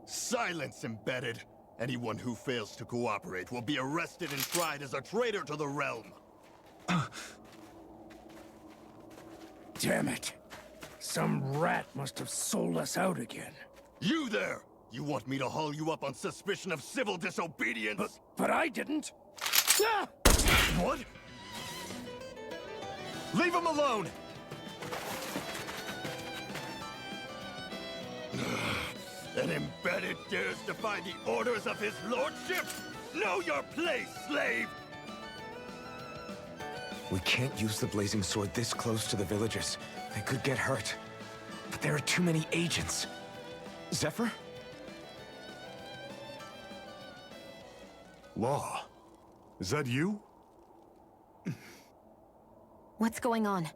Silence, Embedded! Anyone who fails to cooperate will be arrested and tried as a traitor to the realm! Damn it! Some rat must have sold us out again. You there! You want me to haul you up on suspicion of civil disobedience? But I didn't! Ah! What? Leave him alone! An Embedded dares defy the orders of his lordship? Know your place, slave! We can't use the blazing sword this close to the villagers. They could get hurt. But there are too many agents. Zephyr? Law, is that you? What's going on?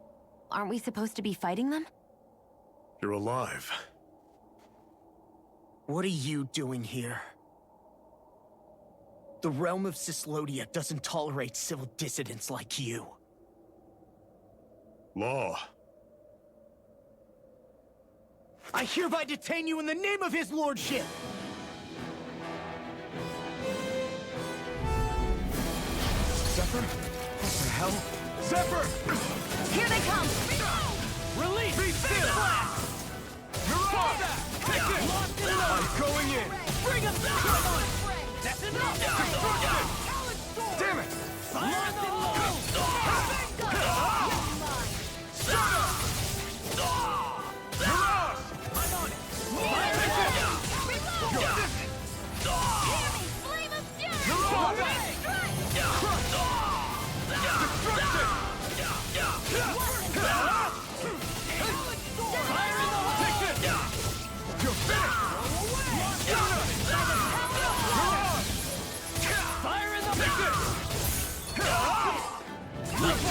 Aren't we supposed to be fighting them? You're alive. What are you doing here? The realm of Cyslodia doesn't tolerate civil dissidents like you. Law. I hereby detain you in the name of his lordship! Zephyr? What the hell? Zephyr! Here they come! Release! Be still! You're on! I'm going in! Bring him down! That's enough! Damn it! Locked and loaded!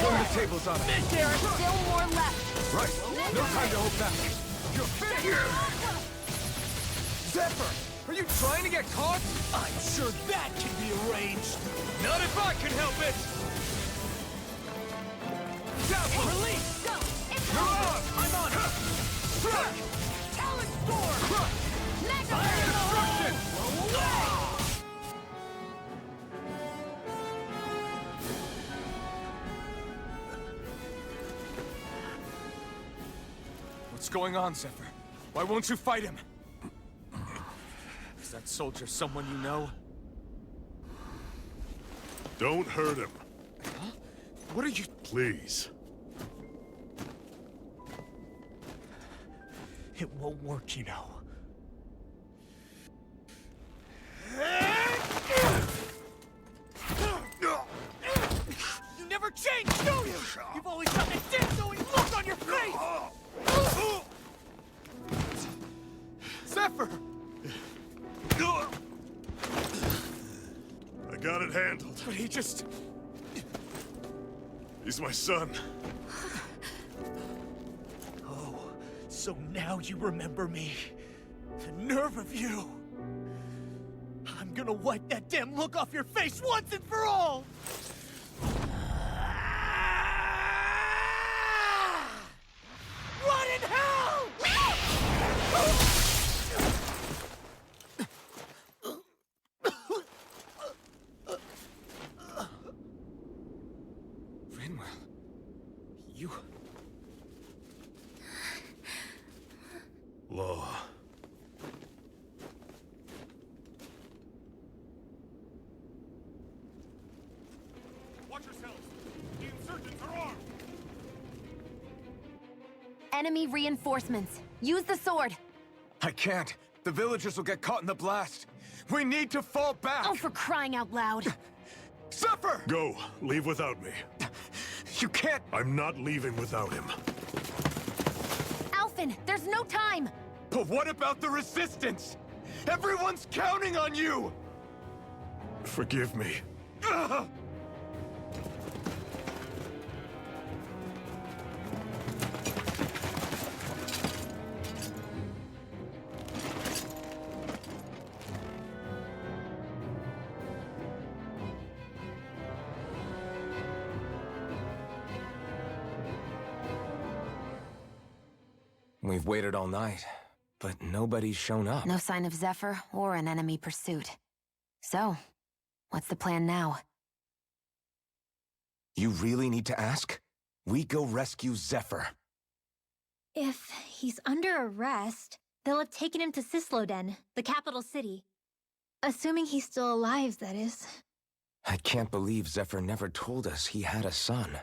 Turn the tables on it. There are still more left! Right. No time to hold back. You're finished! Zephyr! Are you trying to get caught? I'm sure that can be arranged! Not if I can help it! Zephyr! Release! Go! It's You're over! on! I'm on it! Talon Storm! Mega Fire in the Destruction! hole! What's going on, Zephyr? Why won't you fight him? Is that soldier someone you know? Don't hurt him, What are you... please. It won't work, you know. You never change, do you? You've always got that damn-knowing look on your face! Zephyr! I got it handled. But he just... He's my son. Oh, so now you remember me. The nerve of you! I'm gonna wipe that damn look off your face once and for all! Run in hell! Rinwell... You... Law. Watch yourselves! The insurgents are armed! Enemy reinforcements. Use the sword. I can't. The villagers will get caught in the blast. We need to fall back! Oh, for crying out loud. Zephyr! Go. Leave without me. You can't... I'm not leaving without him. Alphen, there's no time. But what about the resistance? Everyone's counting on you! Forgive me. Ugh! We've waited all night. but nobody's shown up. No sign of Zephyr or an enemy pursuit. So, what's the plan now? You really need to ask? We go rescue Zephyr. If he's under arrest, they'll have taken him to Cisloden, the capital city. Assuming he's still alive, that is. I can't believe Zephyr never told us he had a son.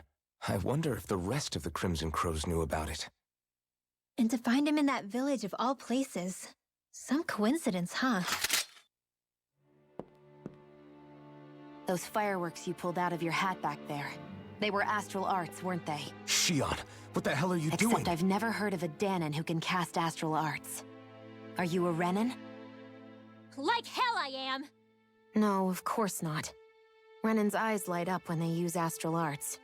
I wonder if the rest of the Crimson Crows knew about it. And to find him in that village of all places. Some coincidence, huh? Those fireworks you pulled out of your hat back there. They were astral arts, weren't they? Shion, what the hell are you doing? Except I've never heard of a Dahnan who can cast astral arts. Are you a Renan? Like hell I am! No, of course not. Renan's eyes light up when they use astral arts.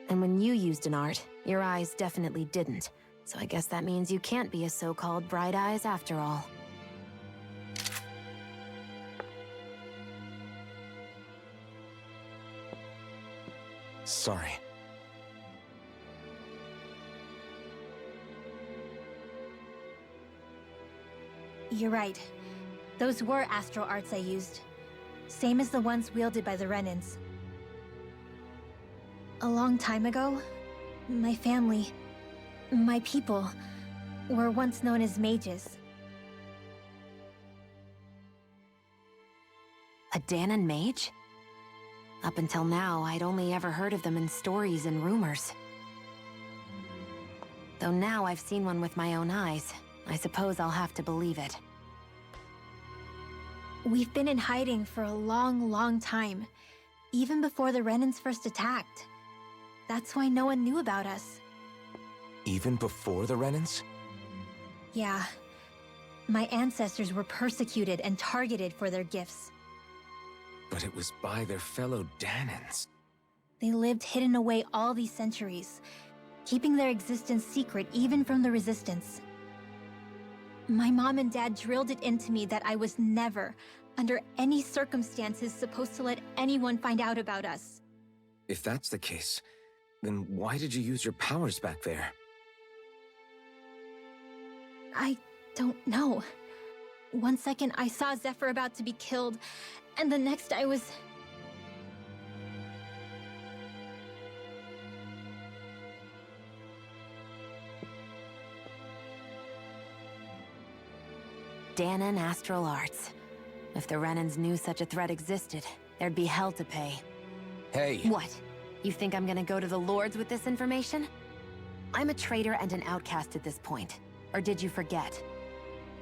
And when you used an art, your eyes definitely didn't. So I guess that means you can't be a so-called Bright Eyes after all. Sorry. You're right. Those were astral arts I used. Same as the ones wielded by the Renans. A long time ago, my family, my people, were once known as mages. A Dahnan mage? Up until now, I'd only ever heard of them in stories and rumors. Though now I've seen one with my own eyes, I suppose I'll have to believe it. We've been in hiding for a long, long time. Even before the Renans first attacked. That's why no one knew about us. Even before the Renans? Yeah. My ancestors were persecuted and targeted for their gifts. But it was by their fellow Dahnans. They lived hidden away all these centuries, keeping their existence secret even from the Resistance. My mom and dad drilled it into me that I was never, under any circumstances, supposed to let anyone find out about us. If that's the case, then why did you use your powers back there? I don't know. One second I saw Zephyr about to be killed, and the next I was... Dahnan astral arts. If the Renans knew such a threat existed, there'd be hell to pay. Hey! What? You think I'm gonna go to the Lords with this information? I'm a traitor and an outcast at this point. Or did you forget?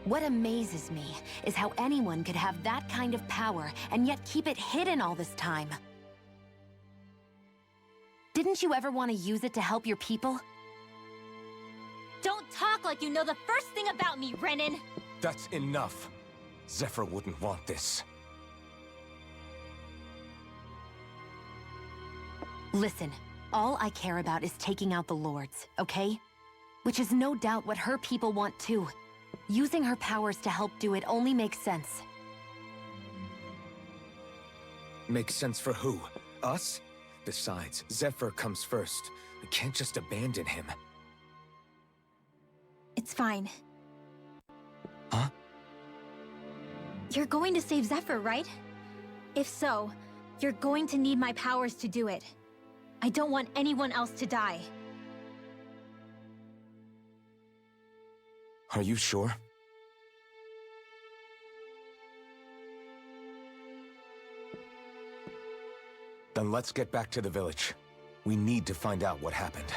What amazes me is how anyone could have that kind of power and yet keep it hidden all this time. Didn't you ever want to use it to help your people? Don't talk like you know the first thing about me, Renan! That's enough. Zephyr wouldn't want this. Listen, all I care about is taking out the Lords, okay? Which is no doubt what her people want too. Using her powers to help do it only makes sense. Makes sense for who? Us? Besides, Zephyr comes first. We can't just abandon him. It's fine. Huh? You're going to save Zephyr, right? If so, you're going to need my powers to do it. I don't want anyone else to die. Are you sure? Then let's get back to the village. We need to find out what happened.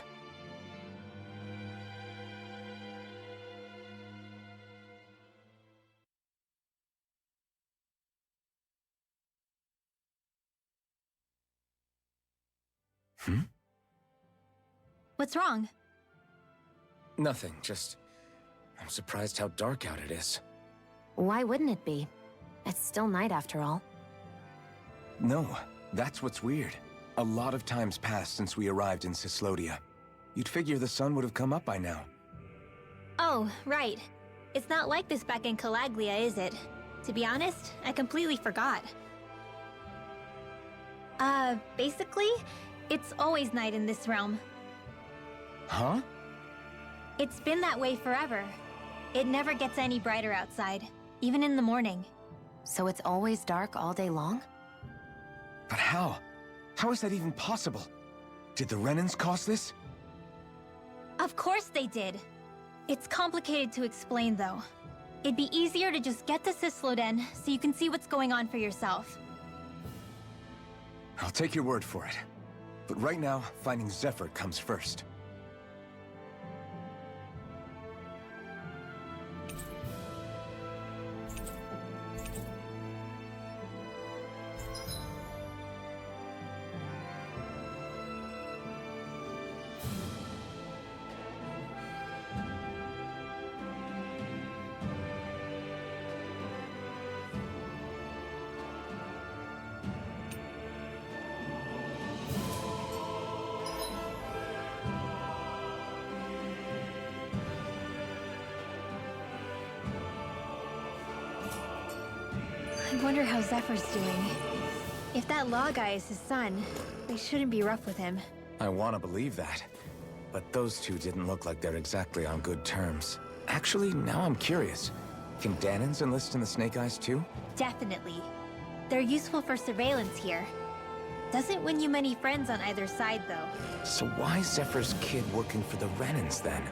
What's wrong? Nothing, just... I'm surprised how dark out it is. Why wouldn't it be? It's still night after all. No, that's what's weird. A lot of time's passed since we arrived in Cislodia. You'd figure the sun would have come up by now. Oh, right. It's not like this back in Calaglia, is it? To be honest, I completely forgot. Basically, it's always night in this realm. Huh? It's been that way forever. It never gets any brighter outside, even in the morning. So it's always dark all day long? But how? How is that even possible? Did the Renans cause this? Of course they did. It's complicated to explain, though. It'd be easier to just get to Cisloden so you can see what's going on for yourself. I'll take your word for it. But right now, finding Zephyr comes first. I wonder how Zephyr's doing. If that law guy is his son, they shouldn't be rough with him. I want to believe that. But those two didn't look like they're exactly on good terms. Actually, now I'm curious. Can Dahnans enlist in the Snake Eyes too? Definitely. They're useful for surveillance here. Doesn't win you many friends on either side, though. So why is Zephyr's kid working for the Renans then?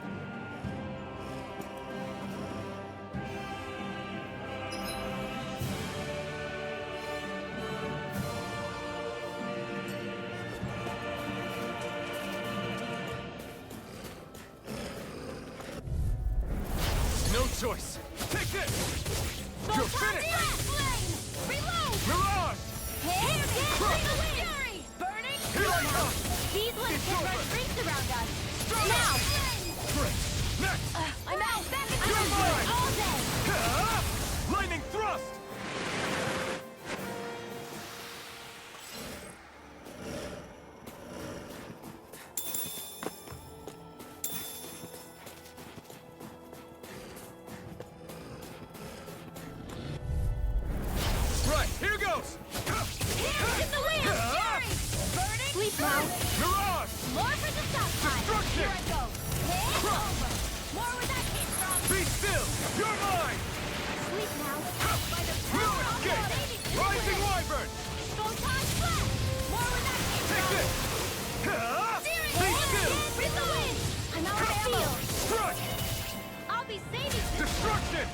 No choice. Take this! You're finished! Mirage! Burning! Here I come! These lights can run rings around us! Now! Next! I'm out! Back in You're mine! all day! Lightning thrust! Right, here goes! Here's in the wind! Fury! Burning! Sleep now. Mirage! More for the stockpile! Destruction! Here I go! Hit over! More where that came from! Be still! You're mine! Sleep now! By the No power of escape! God! Rising Wyvern! Photon flash! More where that came Take from! this! Searing Be still! in the wind! I'm out of ammo! Strike! I'll be saving this! Destruction!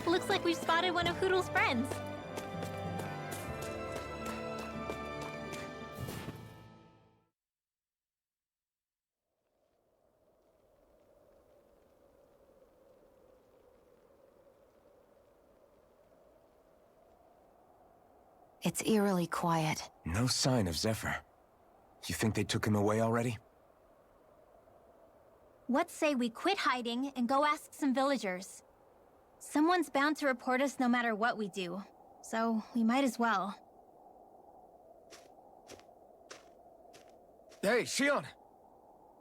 Looks like we've spotted one of Hoodle's friends. It's eerily quiet. No sign of Zephyr. You think they took him away already? What say we quit hiding and go ask some villagers? Someone's bound to report us no matter what we do, so we might as well. Hey, Shion!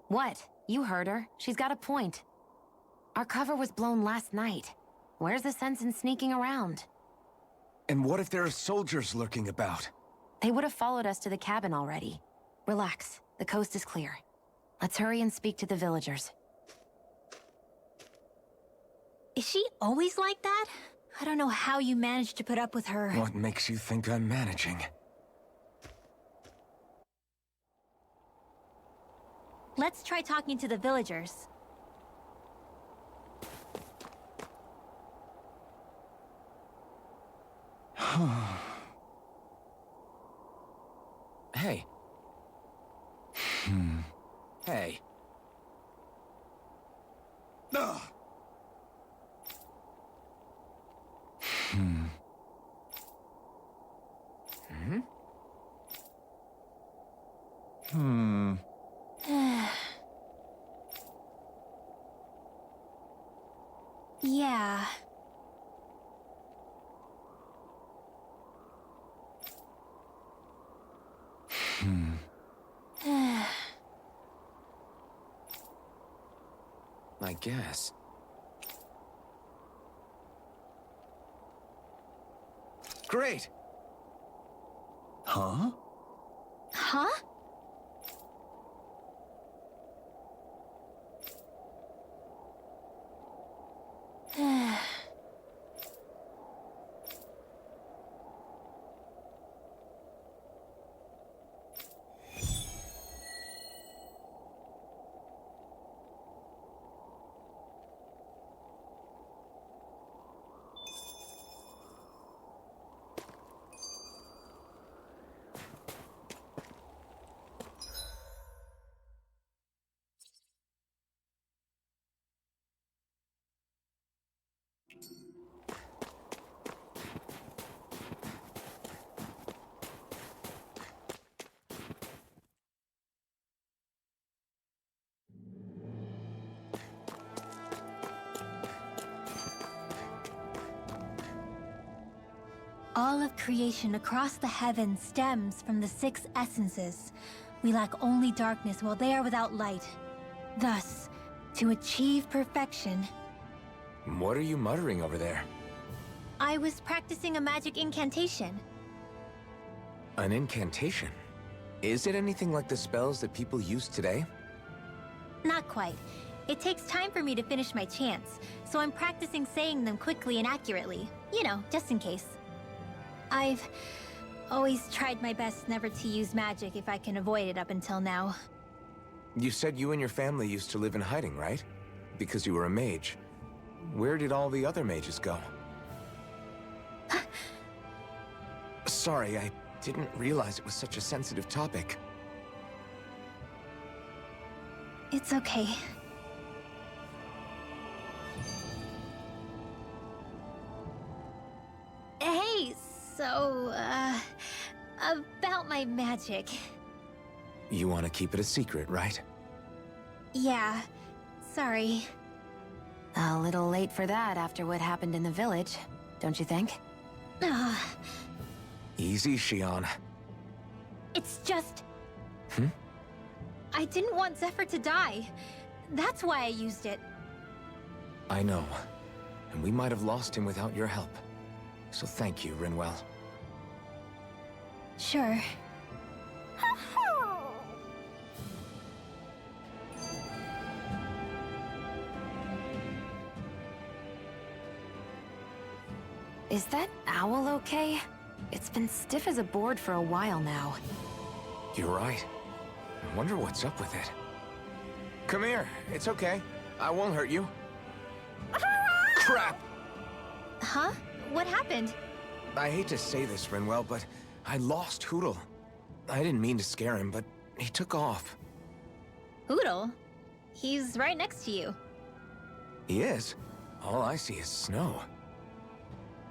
What? You heard her. She's got a point. Our cover was blown last night. Where's the sense in sneaking around? And what if there are soldiers lurking about? They would have followed us to the cabin already. Relax. The coast is clear. Let's hurry and speak to the villagers. Is she always like that? I don't know how you managed to put up with her. What makes you think I'm managing? Let's try talking to the villagers. Hey. Hey. Ugh. I guess. Great! Huh? Huh? All of creation across the heavens stems from the 6 essences. We lack only darkness while they are without light. Thus, to achieve perfection... What are you muttering over there? I was practicing a magic incantation. An incantation? Is it anything like the spells that people use today? Not quite. It takes time for me to finish my chants, so I'm practicing saying them quickly and accurately. You know, just in case. I've always tried my best never to use magic if I can avoid it up until now. You said you and your family used to live in hiding, right? Because you were a mage. Where did all the other mages go? Sorry, I didn't realize it was such a sensitive topic. It's okay. Hey, so, about my magic. You want to keep it a secret, right? Yeah, sorry. A little late for that after what happened in the village, don't you think? Easy, Shion. It's just... Hmm? I didn't want Zephyr to die. That's why I used it. I know. And we might have lost him without your help. So thank you, Rinwell. Sure. Is that owl okay? It's been stiff as a board for a while now. You're right. I wonder what's up with it. Come here. It's okay. I won't hurt you. Crap! Huh? What happened? I hate to say this, Rinwell, but I lost Hootle. I didn't mean to scare him, but he took off. Hootle? He's right next to you. He is. All I see is snow.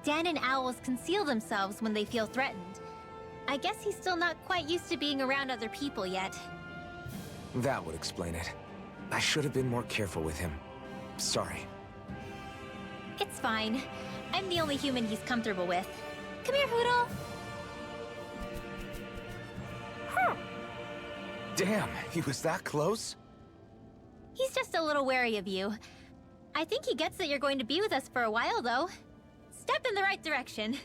Dan and owls conceal themselves when they feel threatened. I guess he's still not quite used to being around other people yet. That would explain it. I should have been more careful with him. Sorry. It's fine. I'm the only human he's comfortable with. Come here, Hootle! Damn, he was that close? He's just a little wary of you. I think he gets that you're going to be with us for a while, though. Step in the right direction.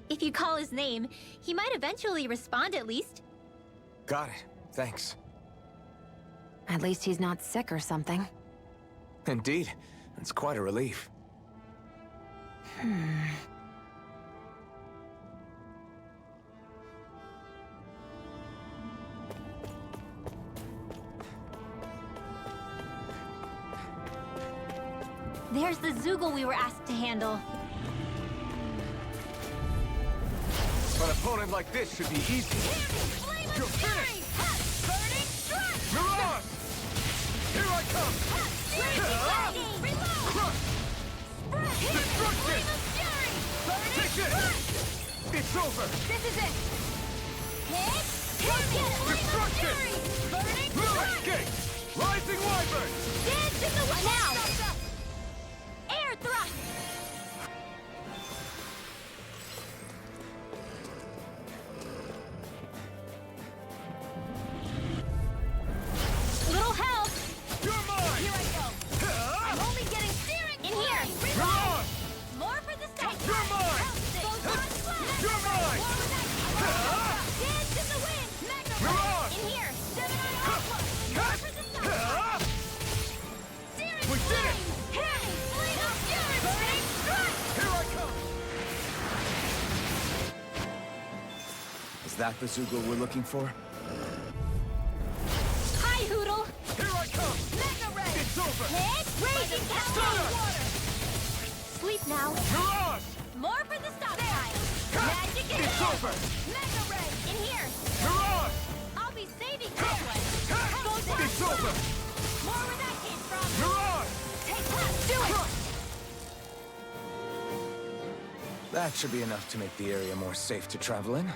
If you call his name, he might eventually respond at least. Got it. Thanks. At least he's not sick or something. Indeed. It's quite a relief. There's the Zoogle we were asked to handle. An opponent like this should be easy. You're finished! Burning strike! Mirage! Here I come! Destruction! Take this! It's over! This is it! Hit! Destruction! Burning Lilith Gate! Rising Wyvern! Dance in the wind! Now! Air thrust! Little help! You're mine! Here I go! Is that the Zoogle we're looking for? Hi, Hoodle! Here I come! Mega Ray! It's over! Hit! Raging Power! Water! Sleep now. Mirage! More for the stockpile. Magic is It's over! Mega Ray! In here! Mirage! I'll be saving this one! Go down! It's over! More where that came from! Mirage! Take that! Do it! That should be enough to make the area more safe to travel in.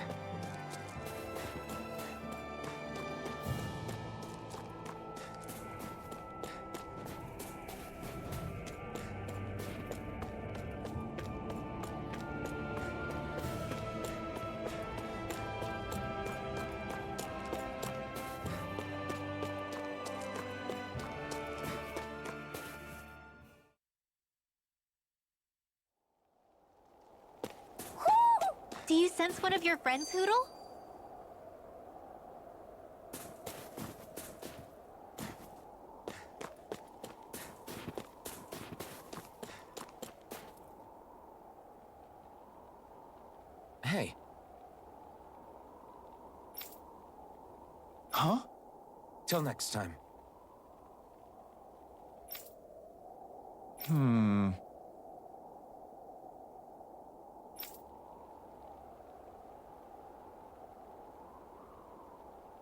Do you sense one of your friends, Hoodle? Hey. Huh? Till next time.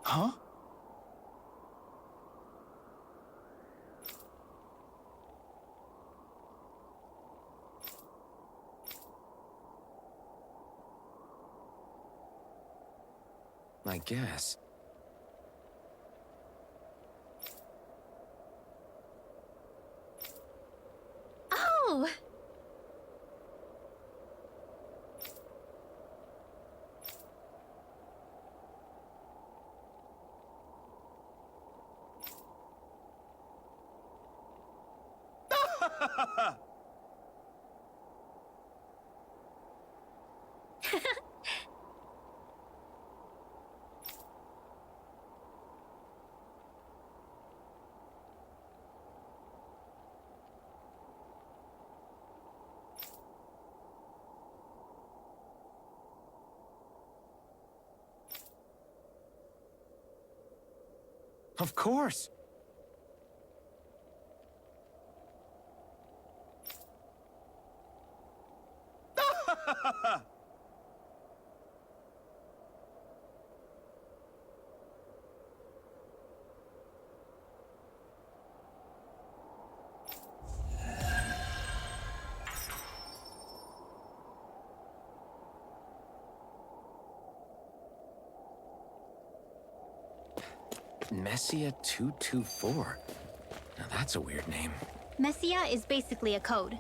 Huh? I guess. Oh! Of course. Messia 224. Now that's a weird name. Messia is basically a code.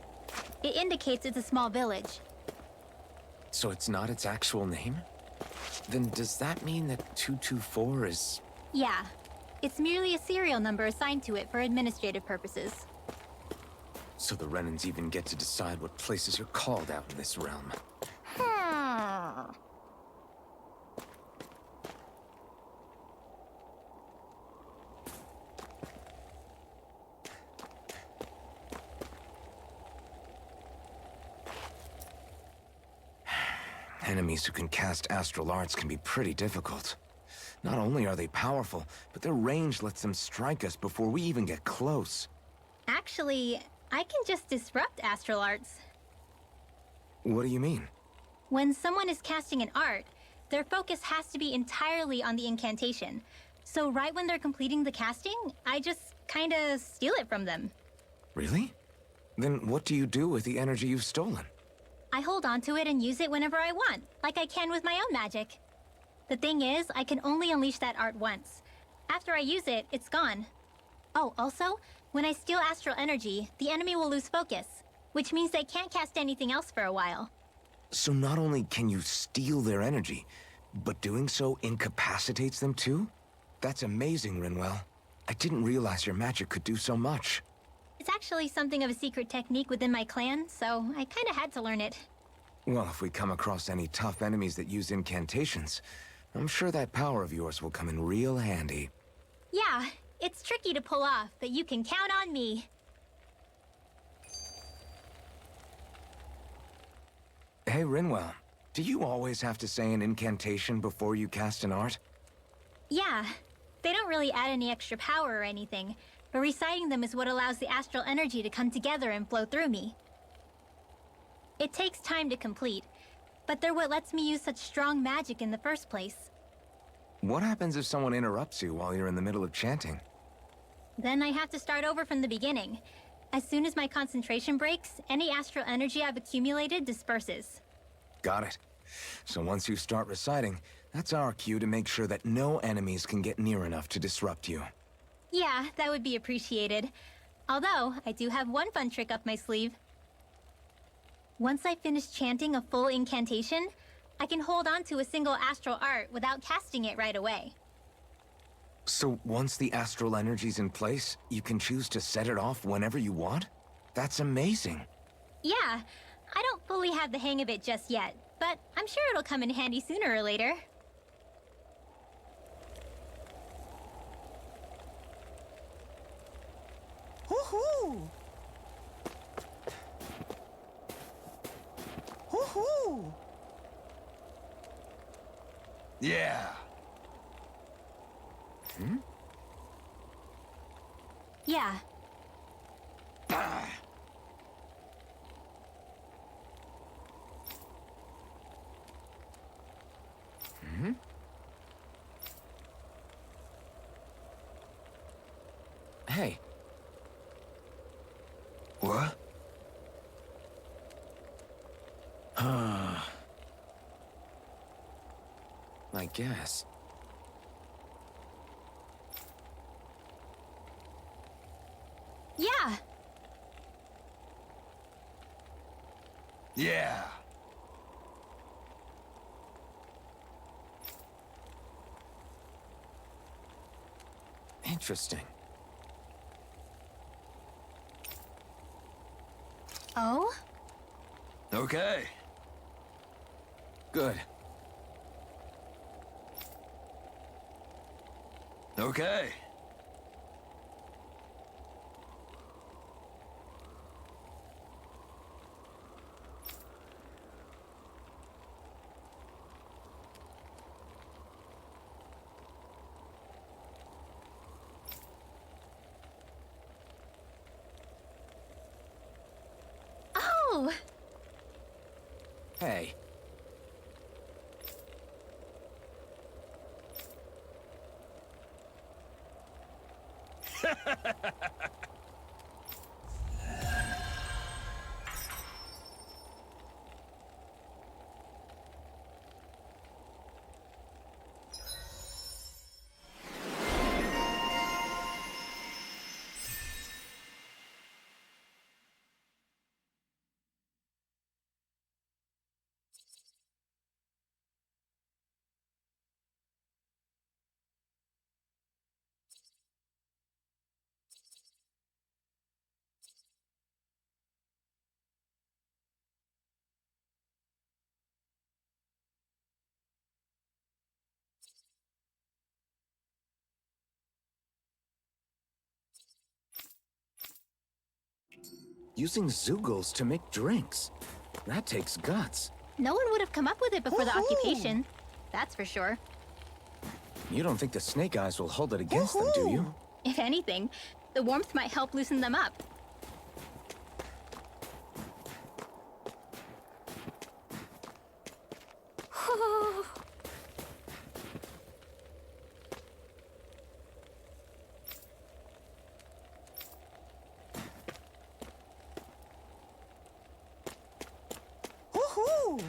It indicates it's a small village. So it's not its actual name? Then does that mean that 224 is... Yeah. It's merely a serial number assigned to it for administrative purposes. So the Renans even get to decide what places are called out in this realm. Enemies who can cast astral arts can be pretty difficult. Not only are they powerful, but their range lets them strike us before we even get close. Actually, I can just disrupt astral arts. What do you mean? When someone is casting an art, their focus has to be entirely on the incantation. So right when they're completing the casting, I just kinda steal it from them. Really? Then what do you do with the energy you've stolen? I hold on to it and use it whenever I want, like I can with my own magic. The thing is, I can only unleash that art once. After I use it, it's gone. Oh, also, when I steal astral energy, the enemy will lose focus, which means they can't cast anything else for a while. So not only can you steal their energy, but doing so incapacitates them too? That's amazing, Rinwell. I didn't realize your magic could do so much. It's actually something of a secret technique within my clan, so I kinda had to learn it. Well, if we come across any tough enemies that use incantations, I'm sure that power of yours will come in real handy. Yeah, it's tricky to pull off, but you can count on me. Hey, Rinwell. Do you always have to say an incantation before you cast an art? Yeah, they don't really add any extra power or anything, but reciting them is what allows the astral energy to come together and flow through me. It takes time to complete, but they're what lets me use such strong magic in the first place. What happens if someone interrupts you while you're in the middle of chanting? Then I have to start over from the beginning. As soon as my concentration breaks, any astral energy I've accumulated disperses. Got it. So once you start reciting, that's our cue to make sure that no enemies can get near enough to disrupt you. Yeah, that would be appreciated. Although, I do have one fun trick up my sleeve. Once I finish chanting a full incantation, I can hold on to a single astral art without casting it right away. So once the astral energy's in place, you can choose to set it off whenever you want? That's amazing. Yeah, I don't fully have the hang of it just yet, but I'm sure it'll come in handy sooner or later. Woohoo! Woohoo! Yeah. Yeah. Hey. What? I guess. Yeah. Yeah. Interesting. Oh? Okay. Good. Okay. Oh! Hey. Using Zeugles to make drinks. That takes guts. No one would have come up with it before the occupation. That's for sure. You don't think the Snake Eyes will hold it against them, do you? If anything, the warmth might help loosen them up. Woohoo!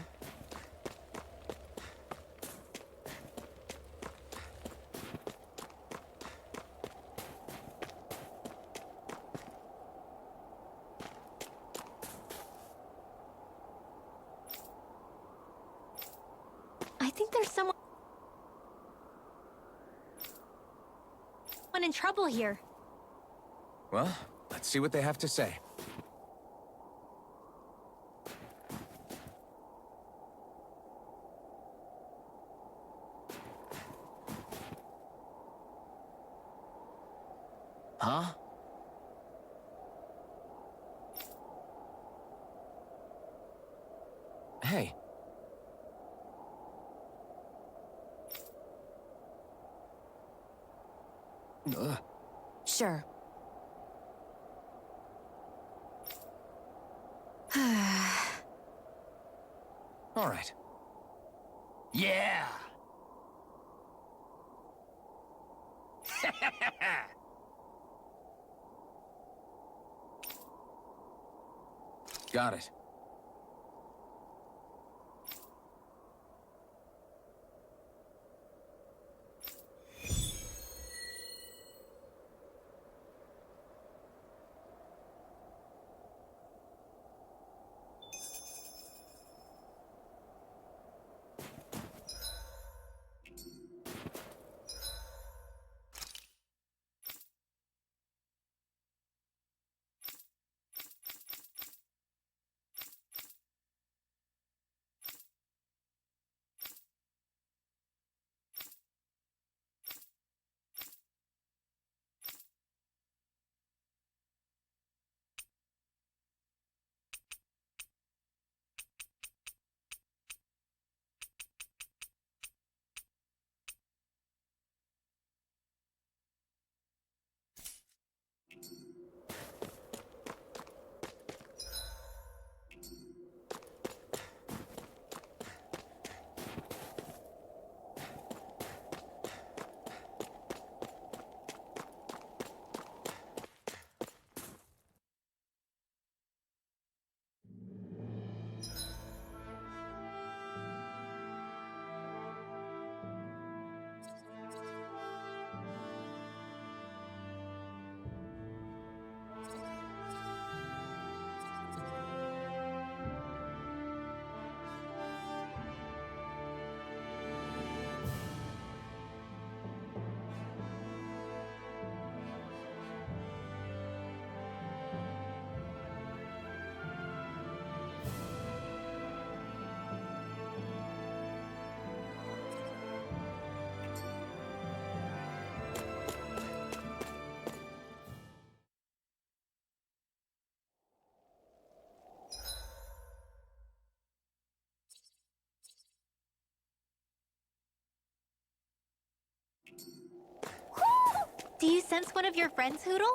I think there's someone in trouble here. Well, let's see what they have to say. Huh? Hey. Sure. All right. Yeah! Got it. Do you sense one of your friends, Hootle?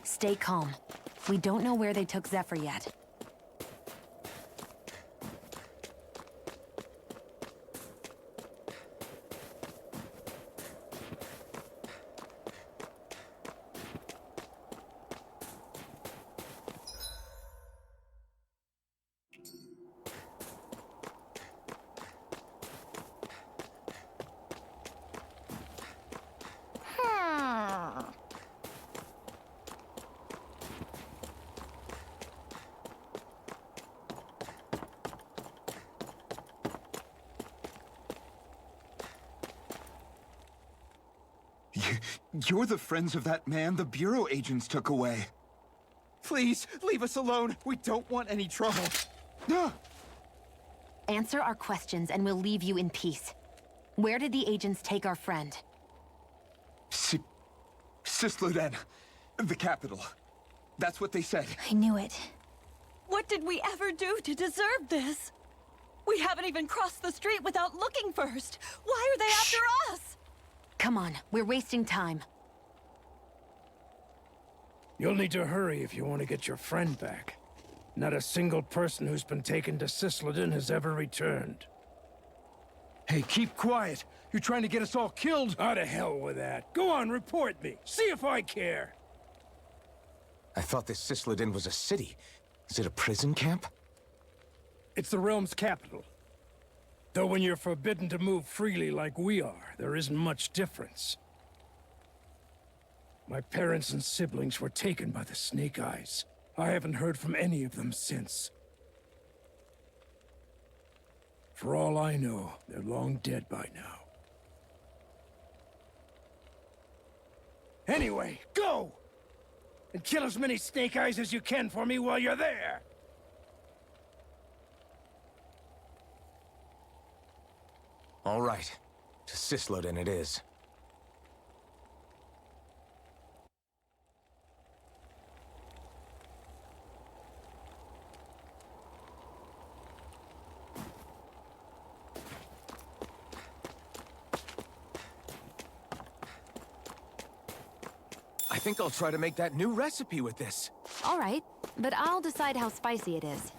Stay calm. We don't know where they took Zephyr yet. You're the friends of that man the Bureau agents took away. Please, leave us alone. We don't want any trouble. Answer our questions and we'll leave you in peace. Where did the agents take our friend? Sisluden. The capital. That's what they said. I knew it. What did we ever do to deserve this? We haven't even crossed the street without looking first. Why are they after us? Come on, we're wasting time. You'll need to hurry if you want to get your friend back. Not a single person who's been taken to Sisleden has ever returned. Hey, keep quiet. You're trying to get us all killed. Out of hell with that. Go on, report me. See if I care. I thought this Sisleden was a city. Is it a prison camp? It's the realm's capital. Though when you're forbidden to move freely like we are, there isn't much difference. My parents and siblings were taken by the Snake Eyes. I haven't heard from any of them since. For all I know, they're long dead by now. Anyway, go! And kill as many Snake Eyes as you can for me while you're there! All right. To Cisloden it is. I think I'll try to make that new recipe with this. All right, but I'll decide how spicy it is.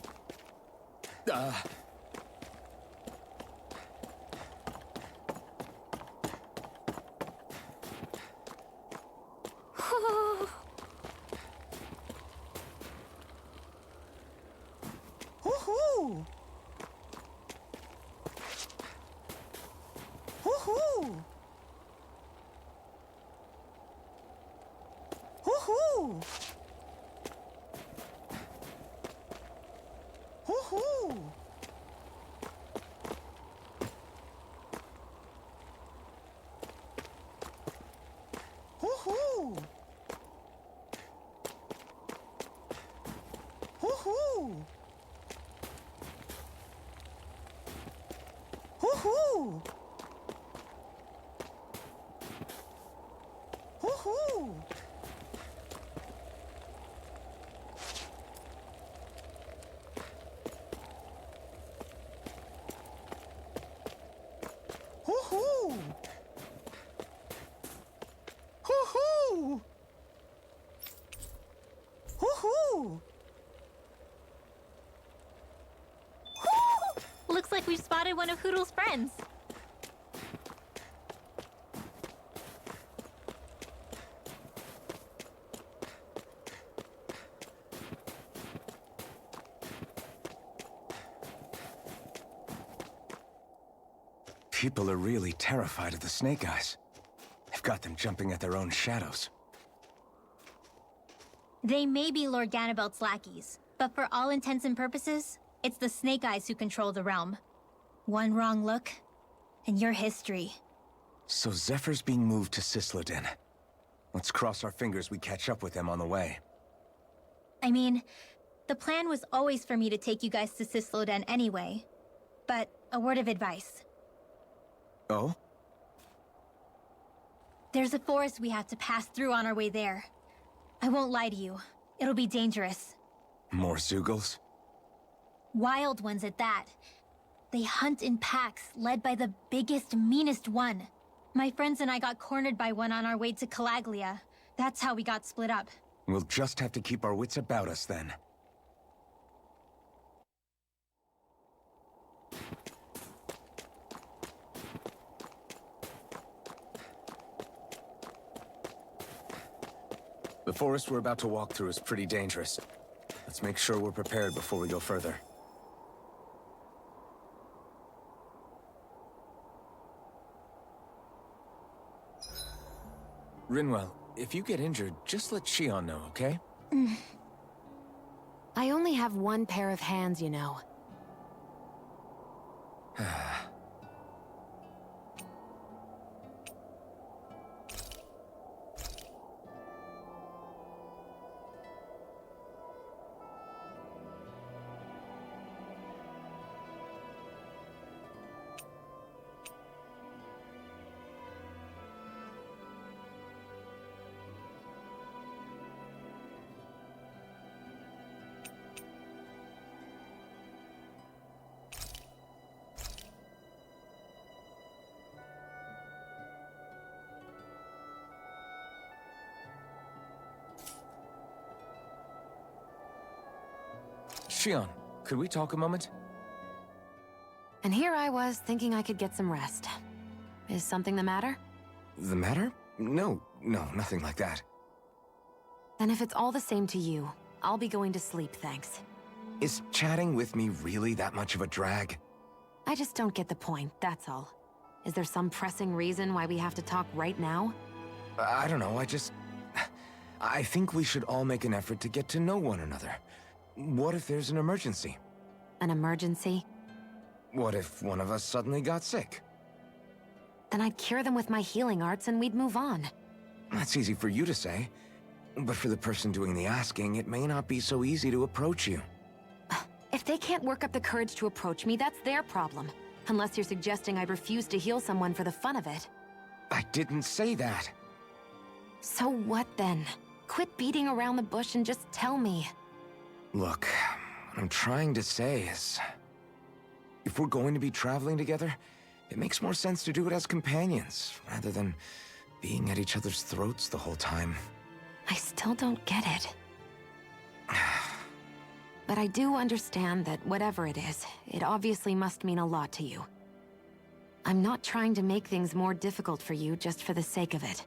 Woohoo! Woohoo! Woohoo! Woohoo! Woohoo! Woohoo! Woohoo! Woohoo! Woohoo! Woohoo! Woohoo! Looks like we've spotted one of Hoodle's friends. People are really terrified of the Snake Eyes. They've got them jumping at their own shadows. They may be Lord Ganabelt's lackeys, but for all intents and purposes, it's the Snake Eyes who control the realm. One wrong look, and your history. So Zephyr's being moved to Cisloden. Let's cross our fingers we catch up with him on the way. I mean, the plan was always for me to take you guys to Cisloden anyway. But a word of advice. Oh? There's a forest we have to pass through on our way there. I won't lie to you. It'll be dangerous. More Zeugles? Wild ones at that. They hunt in packs, led by the biggest, meanest one. My friends and I got cornered by one on our way to Calaglia. That's how we got split up. We'll just have to keep our wits about us then. The forest we're about to walk through is pretty dangerous. Let's make sure we're prepared before we go further. Rinwell, if you get injured, just let Shion know, okay? I only have one pair of hands, you know. Shion, could we talk a moment? And here I was, thinking I could get some rest. Is something the matter? The matter? No, nothing like that. Then if it's all the same to you, I'll be going to sleep, thanks. Is chatting with me really that much of a drag? I just don't get the point, that's all. Is there some pressing reason why we have to talk right now? I don't know, I think we should all make an effort to get to know one another. What if there's an emergency? An emergency? What if one of us suddenly got sick? Then I'd cure them with my healing arts and we'd move on. That's easy for you to say. But for the person doing the asking, it may not be so easy to approach you. If they can't work up the courage to approach me, that's their problem. Unless you're suggesting I refuse to heal someone for the fun of it. I didn't say that. So what then? Quit beating around the bush and just tell me. Look, what I'm trying to say is... if we're going to be traveling together, it makes more sense to do it as companions, rather than being at each other's throats the whole time. I still don't get it. But I do understand that whatever it is, it obviously must mean a lot to you. I'm not trying to make things more difficult for you just for the sake of it.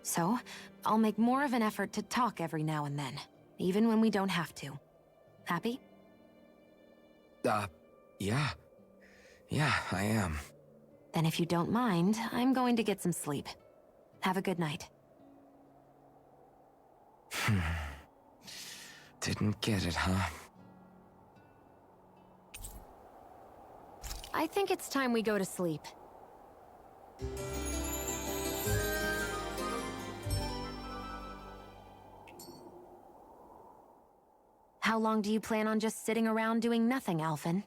So, I'll make more of an effort to talk every now and then, even when we don't have to. Happy? Yeah. Yeah, I am. Then if you don't mind, I'm going to get some sleep. Have a good night. Didn't get it, huh? I think it's time we go to sleep. How long do you plan on just sitting around doing nothing, Alphen?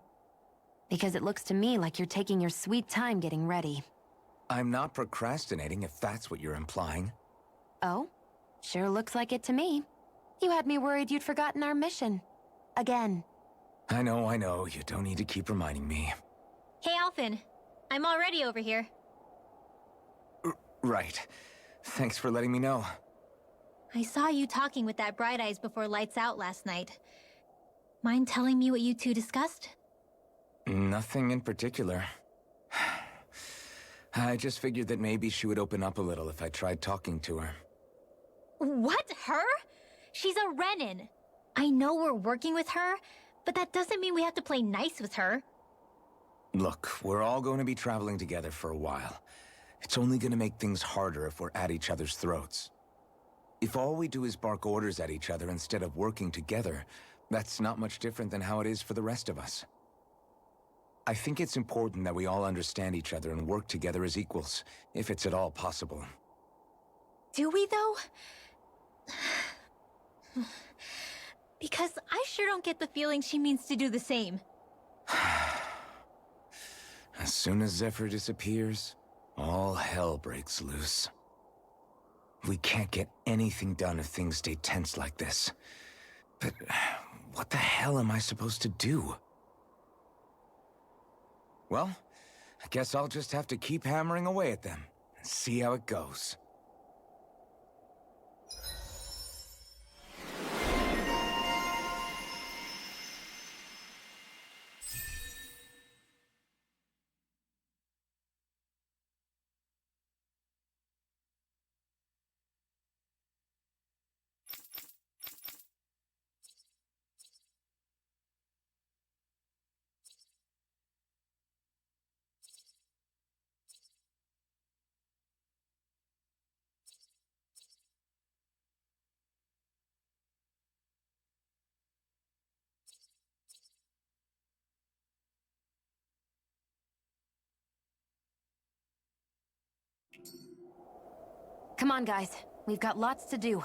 Because it looks to me like you're taking your sweet time getting ready. I'm not procrastinating, if that's what you're implying. Oh? Sure looks like it to me. You had me worried you'd forgotten our mission. Again. I know. You don't need to keep reminding me. Hey, Alphen. I'm already over here. Right. Thanks for letting me know. I saw you talking with that Bright Eyes before lights out last night. Mind telling me what you two discussed? Nothing in particular. I just figured that maybe she would open up a little if I tried talking to her. What? Her? She's a Renin. I know we're working with her, but that doesn't mean we have to play nice with her. Look, we're all going to be traveling together for a while. It's only going to make things harder if we're at each other's throats. If all we do is bark orders at each other instead of working together, that's not much different than how it is for the rest of us. I think it's important that we all understand each other and work together as equals, if it's at all possible. Do we, though? Because I sure don't get the feeling she means to do the same. As soon as Zephyr disappears, all hell breaks loose. We can't get anything done if things stay tense like this. But what the hell am I supposed to do? Well, I guess I'll just have to keep hammering away at them and see how it goes. Come on, guys. We've got lots to do.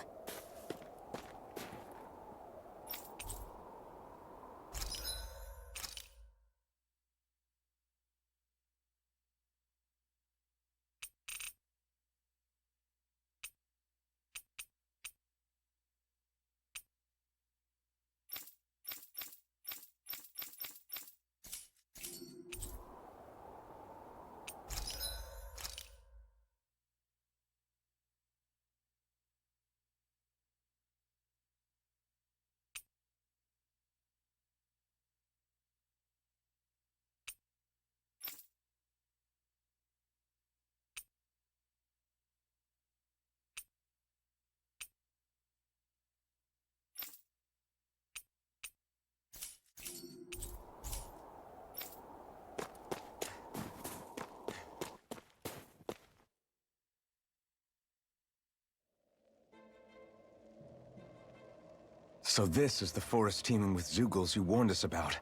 So this is the forest teeming with Zeugles you warned us about.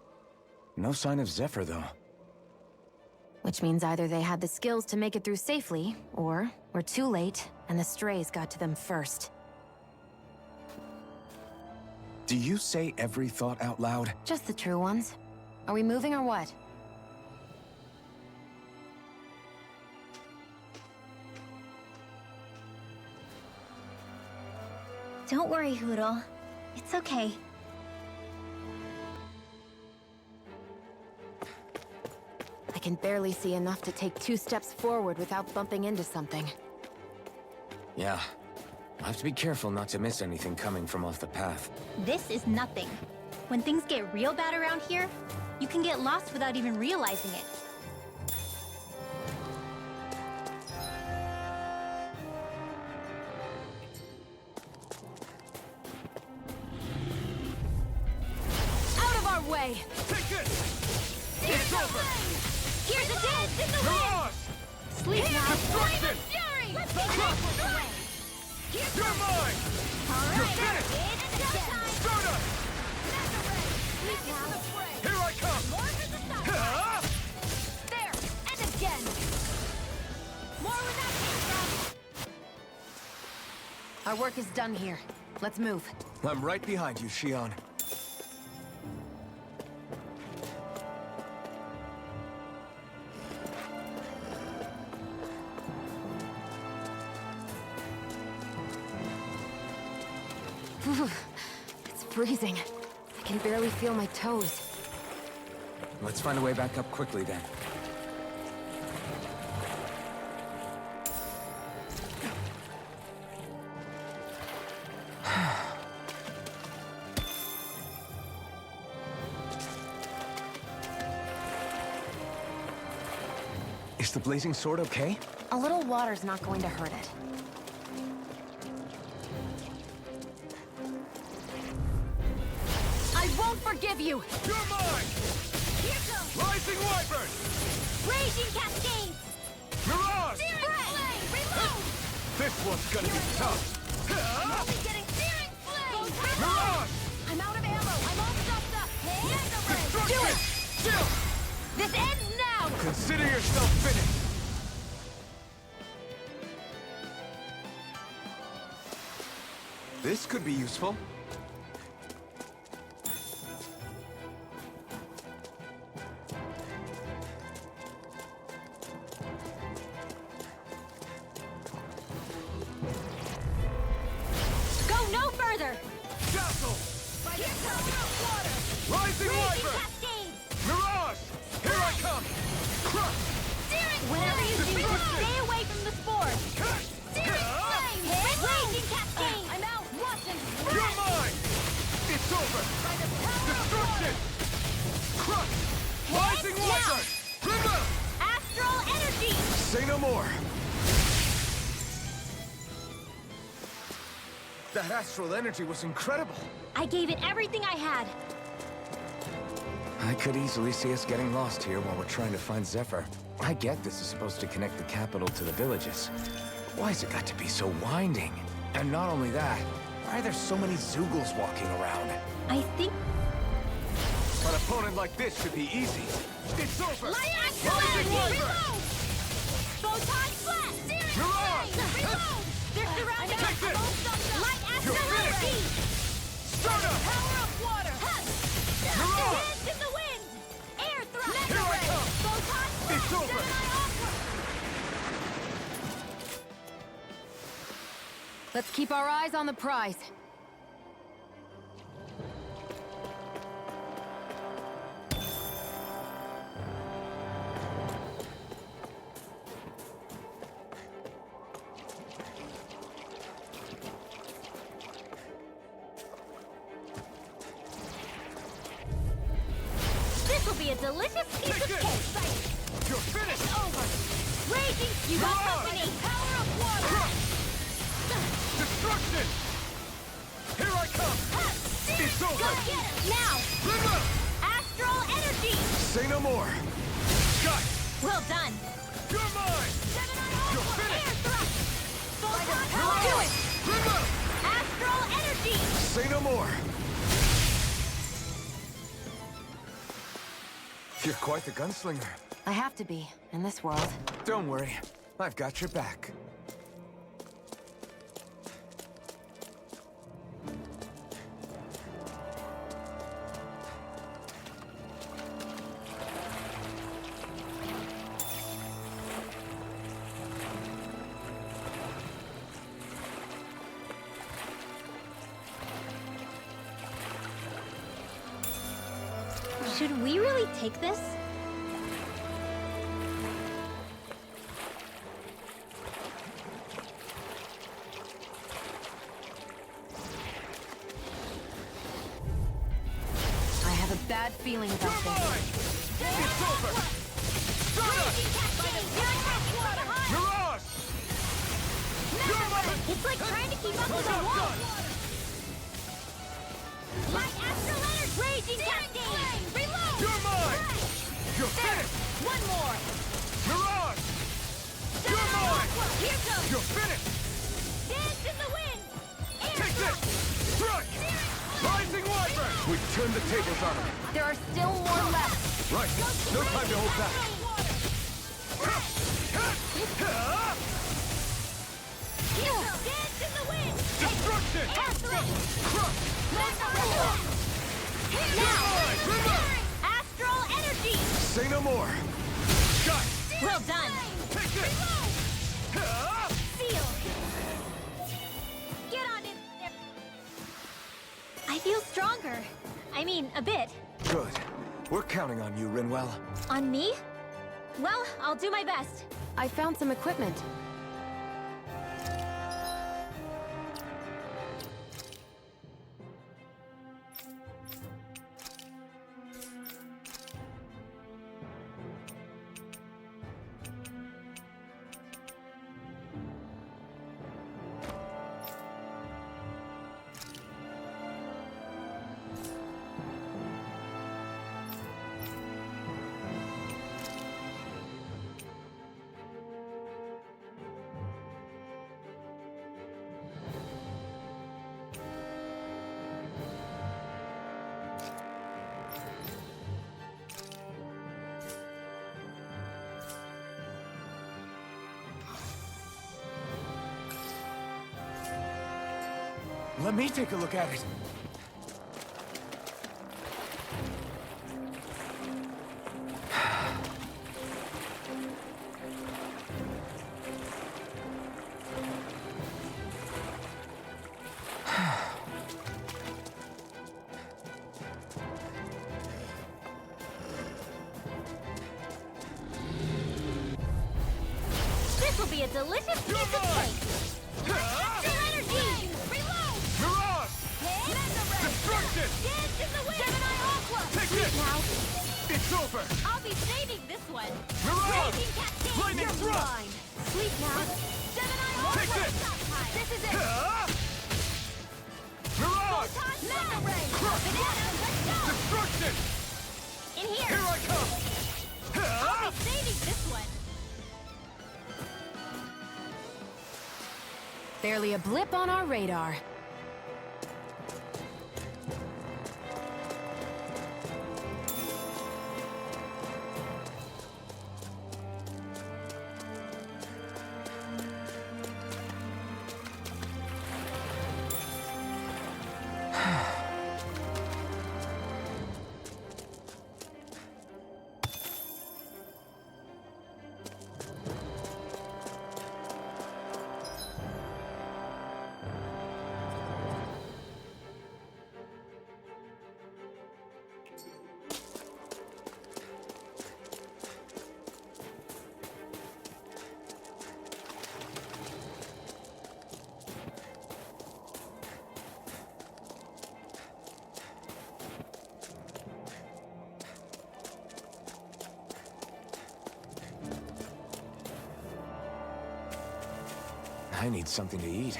No sign of Zephyr, though. Which means either they had the skills to make it through safely, or we're too late, and the strays got to them first. Do you say every thought out loud? Just the true ones. Are we moving or what? Don't worry, Hootle. It's okay. I can barely see enough to take 2 steps forward without bumping into something. Yeah. I'll have to be careful not to miss anything coming from off the path. This is nothing. When things get real bad around here, you can get lost without even realizing it. Out of our way! Take this! It's over! Here's a dance in the wind! Mirage! Sleep now! Destruction! Fury! Let's go! You're mine! You're finished! Stardust! Here I come! Huh? There! And again! More where that came from! Our work is done here. Let's move. I'm right behind you, Shion. It's freezing. I can barely feel my toes. Let's find a way back up quickly then. Is the blazing sword okay? A little water's not going to hurt it. I won't forgive you! You're mine! Here goes! Rising Wyvern! Raging Cascades! Mirage! Searing Flame! Reload! This one's gonna be tough! I'm only getting Searing Flame! Mirage! I'm out of ammo! I'm all stuffed up! Destruction! Do it! Chill! This ends now! Consider yourself finished! This could be useful. Go no further! Castle! Here comes water! Rising Raging Wyvern! Cascades! Mirage! Here I come! Crush! Searing Whenever you see Destruction! stay away from the spores! Searing Flame! Raging Cascades! I'm out! Watch and You're mine! It's over! By the power Destruction! Crush! Rising now! Wyvern! Remove! Astral Energy! Say no more. That astral energy was incredible. I gave it everything I had. I could easily see us getting lost here while we're trying to find Zephyr. I get this is supposed to connect the capital to the villages. Why's it got to be so winding? And not only that, why are there so many Zoogles walking around? I think An opponent like this should be easy. It's over! Light Astral Rising Energy! Wyvern! Reload! Photon Blast! Searing Mirage! Flame! Reload! They're surrounding Take us! this! All stuffed up! Light You're Astral finished! Energy! Stardust! Power of water! Mirage! Hands in the wind! Air thrust! Here I come! Photon Blast! It's over! Gemini Ultra! Let's keep our eyes on the prize. This will be a delicious piece Take of this! cake. You're finished! It's over. Raging, you got Mirage! company. Power of water. Crush! Destruction! Here I come! It's Go over! get him now. Remove! Astral energy. Say no more. Got it! Well done. You're mine! Gemini You're Ultra. finished! Air thrust. Photon Mirage! Do it. Remove! Astral energy. Say no more. You're quite the gunslinger. I have to be, in this world. Don't worry. I've got your back. Should we really take this? I have a bad feeling about this. It's over! Mirage! It's like trying to keep up with a wall! Light astral energy! Raging cascade! Reload! You're mine! You're finished! One more! Mirage! You're mine! Here comes! You're finished! Dance in the wind! Take this! Strike! Rising Wyvern! We've turned the tables on him. There are still more left. Right. No time to hold back. Dance in the wind! Destruction! Astral! Crush! Astral energy! Say no more. Shot! Well done! Take this! Seal! Get on in there! I feel stronger. I mean, a bit. Good. We're counting on you, Rinwell. On me? Well, I'll do my best. I found some equipment. Let me take a look at it. This will be a delicious piece of cake! Astral energy! Reload! Mirage! Destruction! Dance in the wind! Gemini Aqua! Take Sleep this! now! It's over! I'll be saving this one! Mirage! Raging Cascade! Lightning You're thrust! mine! Sleep now! Gemini Aqua! Take this! This is it! Mirage! Mega Ray! Banana, let's go! Destruction! In here! Here I come! I'll be saving this one! Barely a blip on our radar. I need something to eat.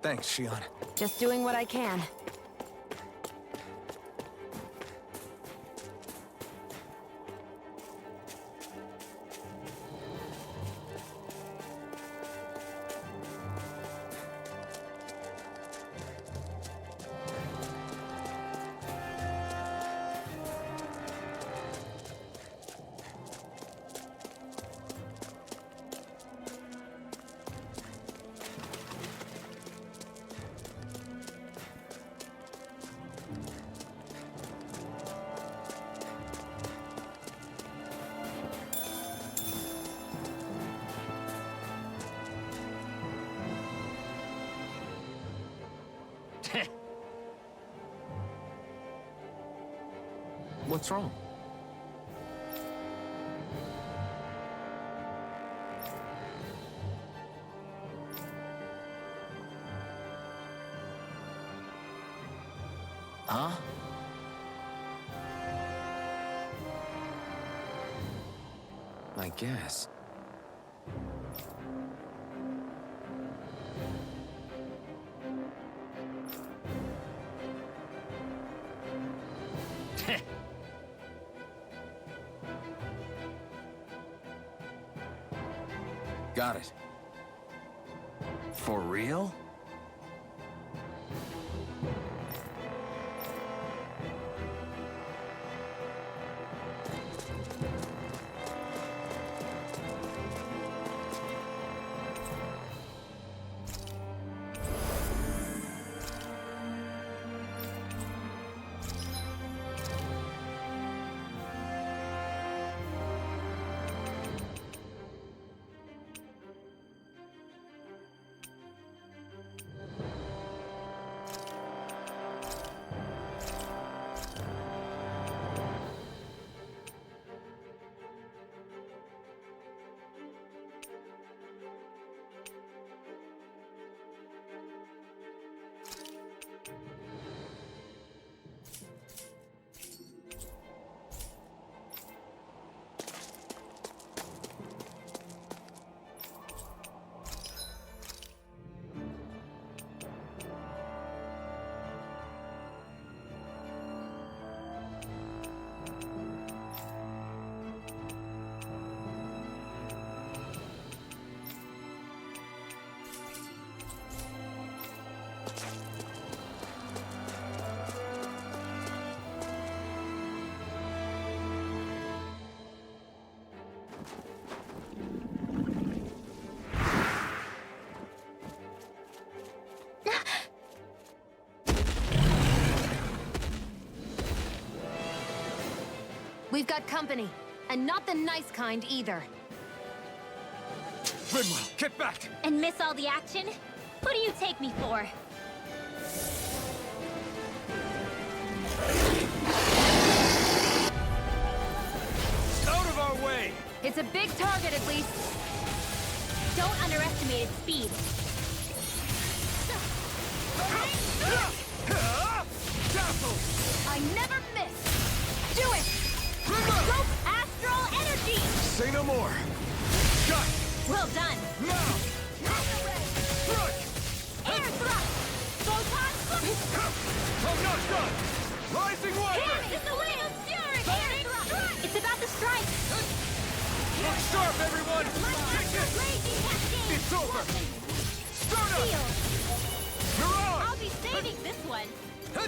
Thanks, Shion. Just doing what I can. What's wrong? Huh? I guess. Got it. For real? We've got company, and not the nice kind either. Rinwell, get back! And miss all the action? Who do you take me for? Out of our way! It's a big target, at least. Don't underestimate its speed. I never miss! Do it! Scope Astral Energy! Say no more. Got! Well done. Now! Thrust! Air thrust! Photon I'm not done! Rising Wyvern! It's the way of fury! Air thrust! It's about to strike! Look sharp, everyone! Take it! Raging cascade! It's over! Start up! Shield! Mirage! I'll be saving this one!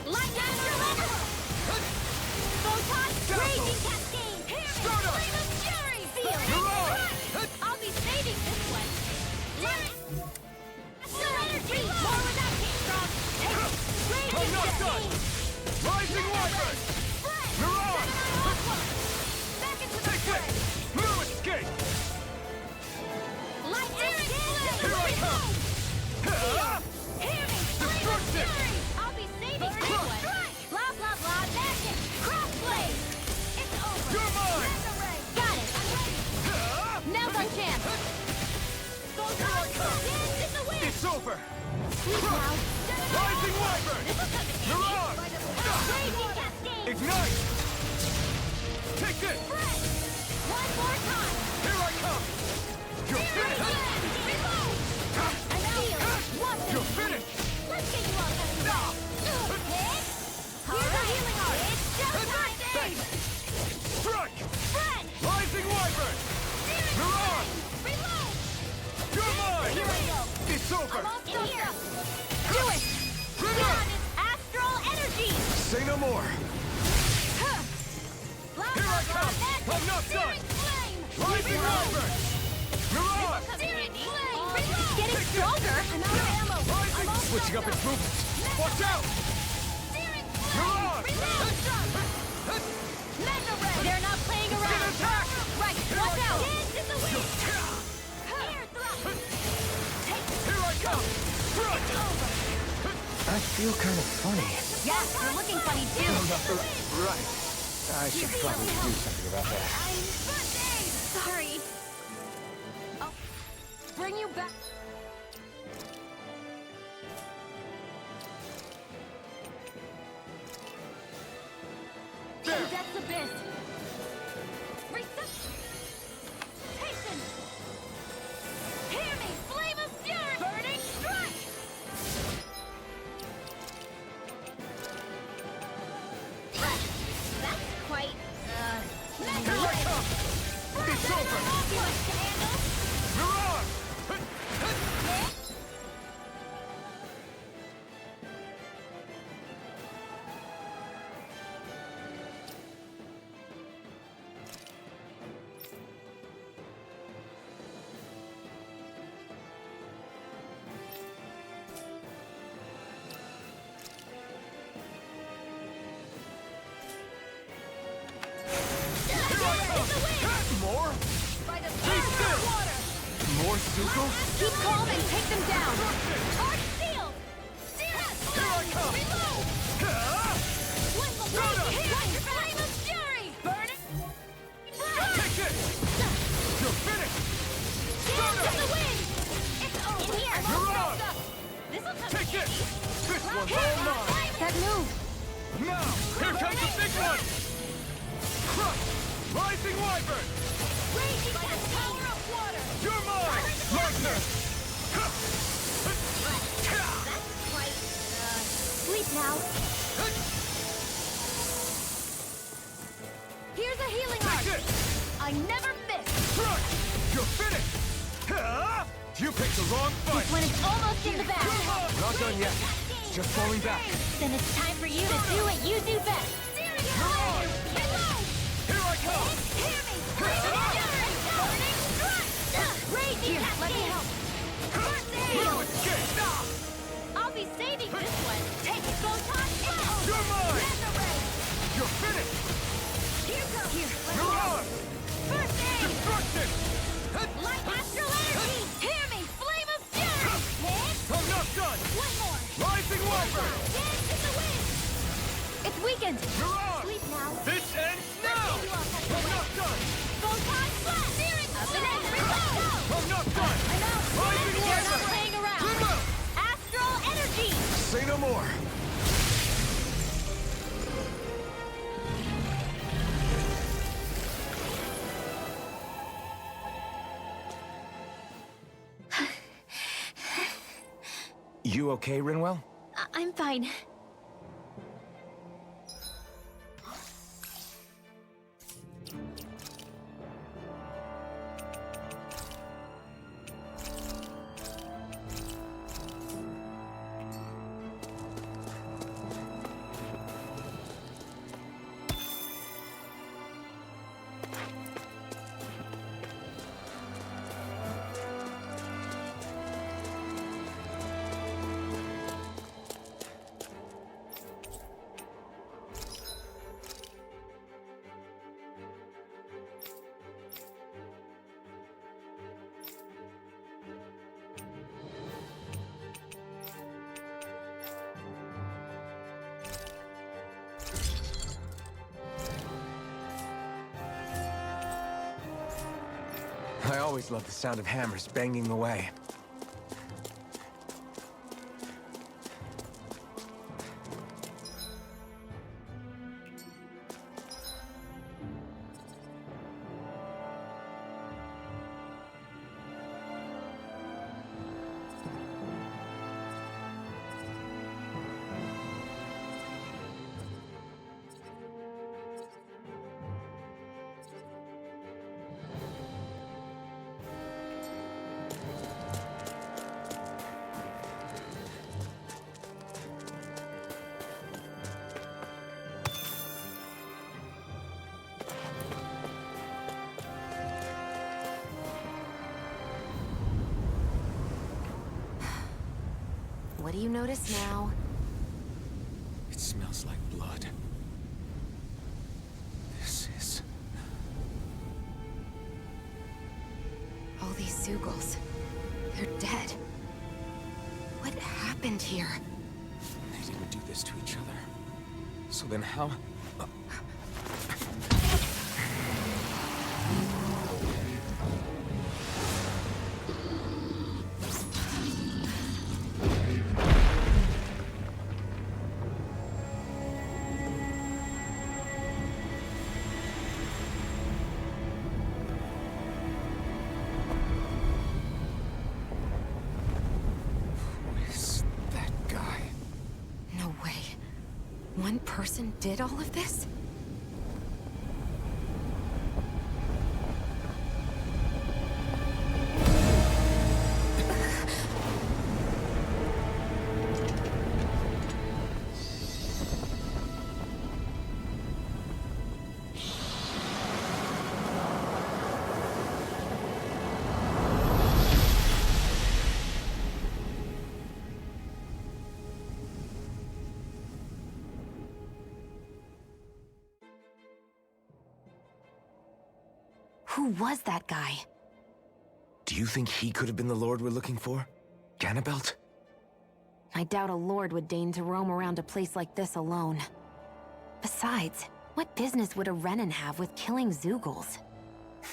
Light Astral Energy! Photon Raging Cascade! Start up! Flame of Fury! Field! Mirage! I'll be saving this one! Light Astral Energy! More without Kingstrong! Raging I'm not done! Cascade! Rising Wyvern! Mirage! Back into the Take fray! it! No escape! Light Astral Here I come! Hear me! Destruction! I'll be saving this one! Blah, blah, blah, magic! Crossblade! It's over! You're mine! Got it! Now's our chance! Dance in the wind! It's over! Sleep now! Rising Wyvern! Mirage! Raging Cascade! Ignite! Take this! Fresh! One more time! Here I come! You're finished! Reload! And feel! One You're finished! Let's get you all better now! Hit! Here's our healing art! It's showtime! Thanks! Strike! Fred! Rising Wyvern! Mirage! Reload! You're mine! Here we go! It's over! I'm all stuffed up! Do it! Beyond its astral energy! Say no more. Blah, Here blah, I blah, come! magic! I'm not done! Searing flame! Rising Wyvern! Mirage! Searing flame! Reload! Getting stronger! I'm out of ammo! Rising! Switching up its movements! Watch out! Searing Mirage! Reload! Mega ray! They're not playing It's around! gonna attack! Right, watch out! Dance in the wind! Air thrust! Here I come! Strike! Over! I I feel kind of funny. Yeah, you're looking funny too. Right. I should probably do something about that. Sorry. I'll bring you back. That's abyss. Resuscitation. Hear me, flame of fury. Burning strike. That's quite. Here I come! It's over! You're on! More? By the power of water. More Sugals? Keep calm and take them down. Arc sealed. Here I come! Reload. One more. Here, flame of fury. Burn it. Take it! You're finished! Dance in the wind. It's over. In here. You're on! This'll come. Take it! This one's all mine! That move. Now, here comes the big one! Crush! Rising Wyvern! Raging by the power of water. You're mine! Lightner! That's quite. Sleep now. Here's a healing arc. Take it! I never miss. Crush! You're finished! You picked the wrong fight! This one is almost in the bag. We're not done yet. Just falling back. Then it's time for you to do what you do best. on! Here I come! Hear me! Burning strike! Raging here, let me help. No escape! I'll be saving this one. Take it, Photon! You're mine! Resurrect! You're finished! Here goes! Here, let me You're help. on! First aid! Destruction! Light astral energy! Hear me! Flame of fury! I'm not done! One more! Rising Wyvern! Dance in the wind! It's weakened! You're on! Sleep now! This ends now! I'm not done! Photon blast! Searing flame! Reload! I'm not done! I'm out! Rising We're not Wyvern! playing around! Reload! Astral energy! Say no more. You okay, Rinwell? I'm fine. I always love the sound of hammers banging away. What do you notice now? It smells like blood. This is... All these Sugals. They're dead. What happened here? do this to each other. So then how... One person did all of this? Who was that guy? Do you think he could have been the Lord we're looking for? Ganabelt? I doubt a lord would deign to roam around a place like this alone. Besides, what business would a Renan have with killing Zeugles?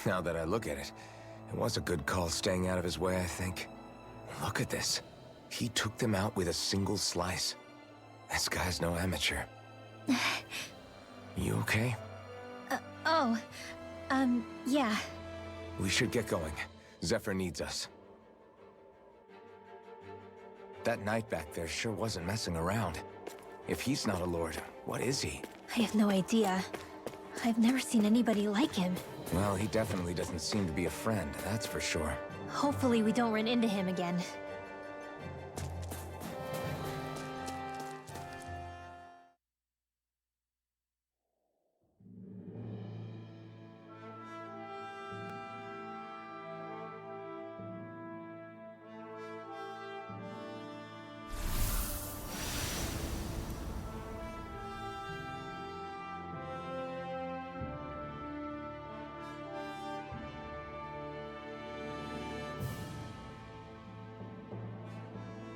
Now that I look at it, it was a good call staying out of his way, I think. Look at this. He took them out with a single slice. This guy's no amateur. You okay? Yeah. We should get going. Zephyr needs us. That knight back there sure wasn't messing around. If he's not a lord, what is he? I have no idea. I've never seen anybody like him. Well, he definitely doesn't seem to be a friend, that's for sure. Hopefully we don't run into him again.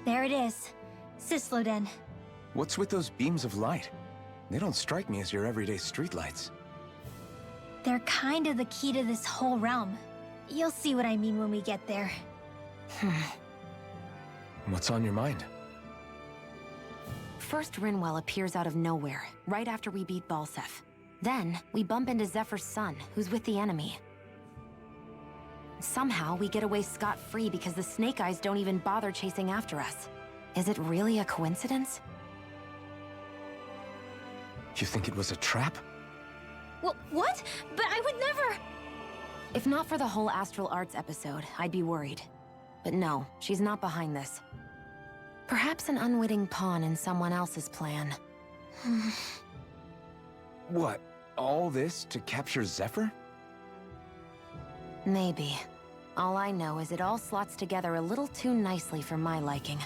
There it is. Cisloden. What's with those beams of light? They don't strike me as your everyday streetlights. They're kind of the key to this whole realm. You'll see what I mean when we get there. What's on your mind? First, Rinwell appears out of nowhere, right after we beat Balseph. Then, we bump into Zephyr's son, who's with the enemy. Somehow, we get away scot-free because the Snake Eyes don't even bother chasing after us. Is it really a coincidence? You think it was a trap? What? But I would never... If not for the whole Astral Arts episode, I'd be worried. But no, she's not behind this. Perhaps an unwitting pawn in someone else's plan. What? All this to capture Zephyr? Maybe. All I know is it all slots together a little too nicely for my liking.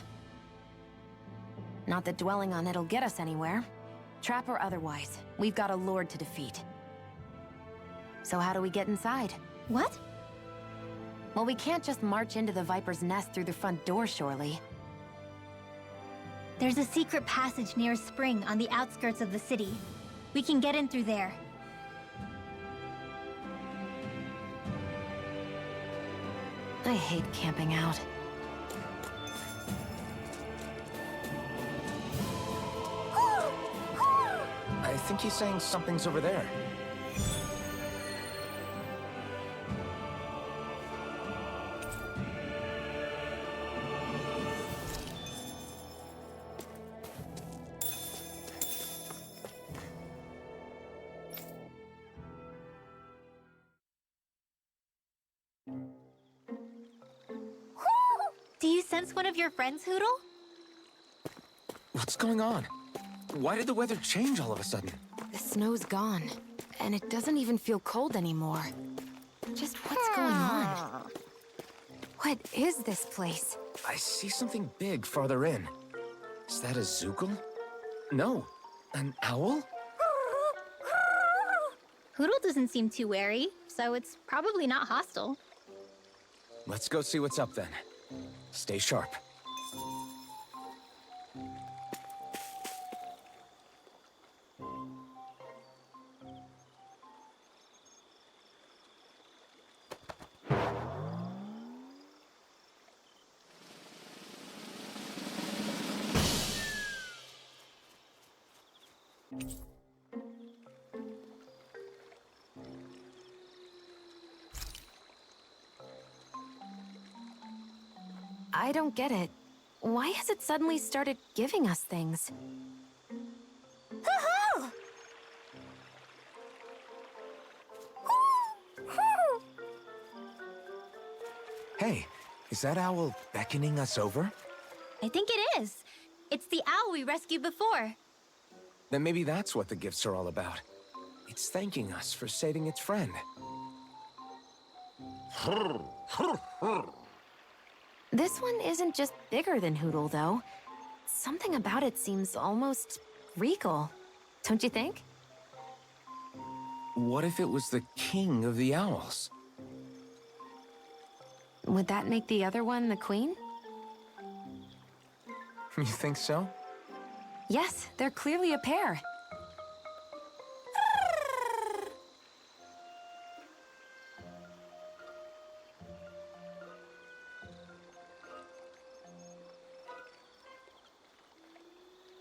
Not that dwelling on it'll get us anywhere. Trap or otherwise, we've got a lord to defeat. So how do we get inside? What? Well, we can't just march into the Viper's nest through the front door, surely. There's a secret passage near a spring on the outskirts of the city. We can get in through there. I hate camping out. I think he's saying something's over there. Do you sense one of your friends, Hootle? What's going on? Why did the weather change all of a sudden? The snow's gone, and it doesn't even feel cold anymore. Just what's going on? What is this place? I see something big farther in. Is that a Zeugle? No, an owl? Hootle doesn't seem too wary, so it's probably not hostile. Let's go see what's up then. Stay sharp. I don't get it. Why has it suddenly started giving us things? Hoo-hoo! Hey, is that owl beckoning us over? I think it is. It's the owl we rescued before. Then maybe that's what the gifts are all about. It's thanking us for saving its friend. This one isn't just bigger than Hootle, though. Something about it seems almost regal. Don't you think? What if it was the king of the owls? Would that make the other one the queen? You think so? Yes, they're clearly a pair.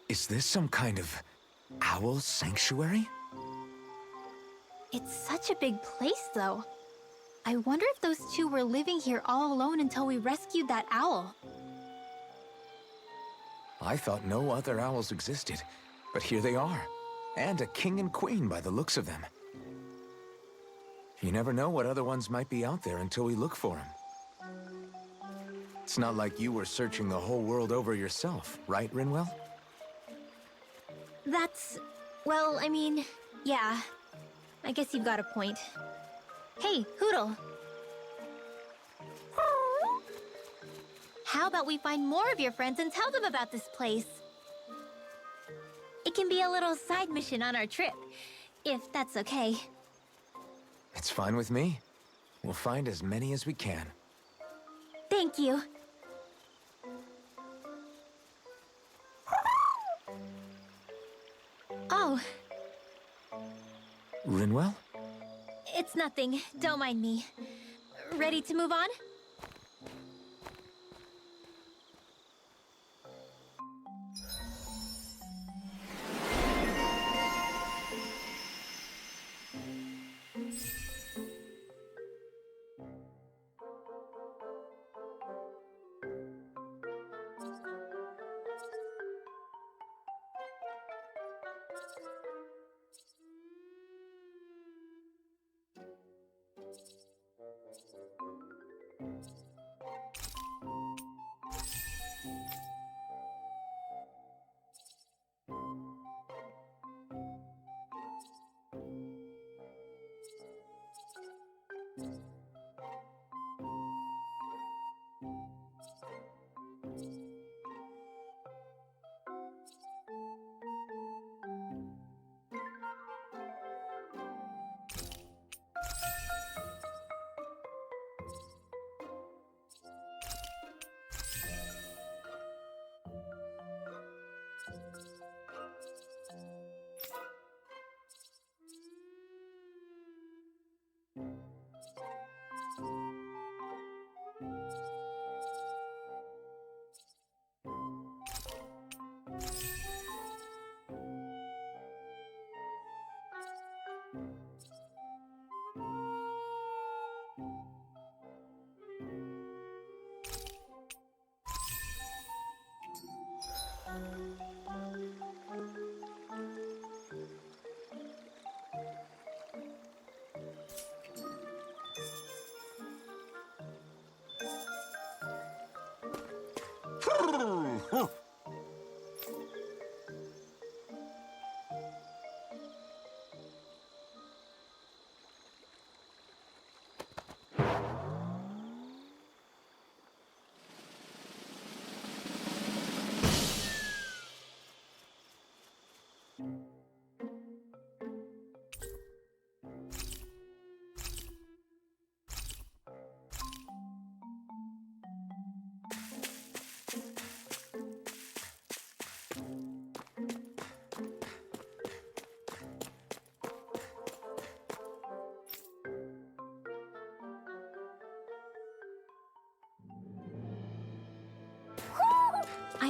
Is this some kind of owl sanctuary? It's such a big place, though. I wonder if those two were living here all alone until we rescued that owl. I thought no other owls existed, but here they are. And a king and queen by the looks of them. You never know what other ones might be out there until we look for them. It's not like you were searching the whole world over yourself, right, Rinwell? That's... well, I mean, yeah. I guess you've got a point. Hey, Hootle. How about we find more of your friends and tell them about this place? It can be a little side mission on our trip, if that's okay. It's fine with me. We'll find as many as we can. Thank you. Oh, Rinwell? it's nothing. Don't mind me. Ready to move on?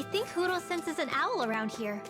I think Hootle senses an owl around here.